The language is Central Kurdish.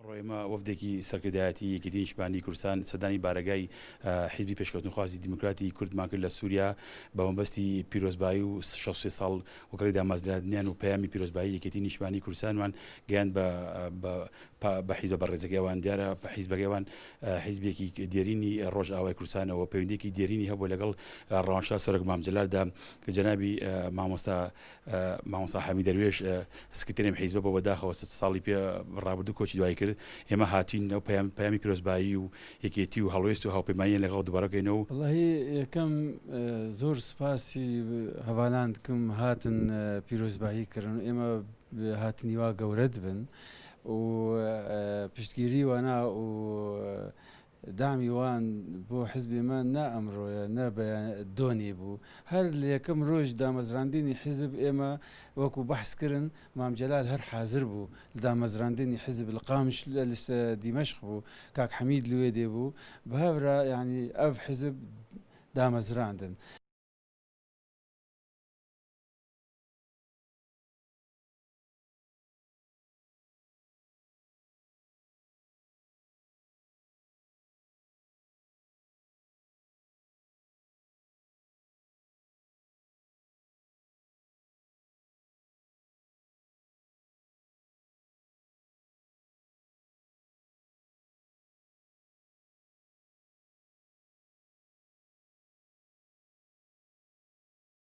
ڕۆیمە وەفدێکی سەرکردایەتی یەکێتی نیشتیمانی کوردستان سەردانی بارگای حیزبی پێشکەوتنخوازی دیموکراتی کوردمان کرد لە سووریا بە مەبەستی پیرۆزبایی و 63 ساڵ وەکەڵی دامەزراندنیان و پەیامی پیرۆزبایی یەکێتی نیشتیمانی کوردستانمان گەیاند بە حیزبە بەڕێزەکەیوان دیارە بە حیزبەکەیوان حیزبێکی دێرینی ڕۆژئاوای کوردستانەوە پەیوەندیەکی دێرینی هەبوو لەگەڵ ڕەوانشار سەرۆک مامجلالدا کە جەنابی مامۆستا حەمید دەروێش سکرتێرێم حیزبە بۆ بەداخەوە ساڵی پێ ڕابردوو کۆچی دوای کرد ئێمە هاتوین ئەو پەیامی پیرۆزبایی و یەکێتی و هەڵوێست و هاوپەیمانیان لەگەڵ دووبارەکەینەوە. وەڵاهی یەکەم زۆر سوپاسی هەواڵان دکم هاتن پیرۆزبایی کردن و ئێمە هاتنی وا گەورە دبن و پشتگیری وانە و دامی وان بۆ حیزبێمە نا ئەمڕۆیە نە دۆنی بوو هەر لە یەکەم ڕۆژ دامەزراندنی حیزب ئێمە وەکو بەحسکردن مامجلال هەر حازر بوو لە دامەزراندنی حیزب لە قامش لە دیمەشق بوو کاک حەمید لێ دێ بوو بەهەورە یعنی ئەف حیزب دامەزراندن.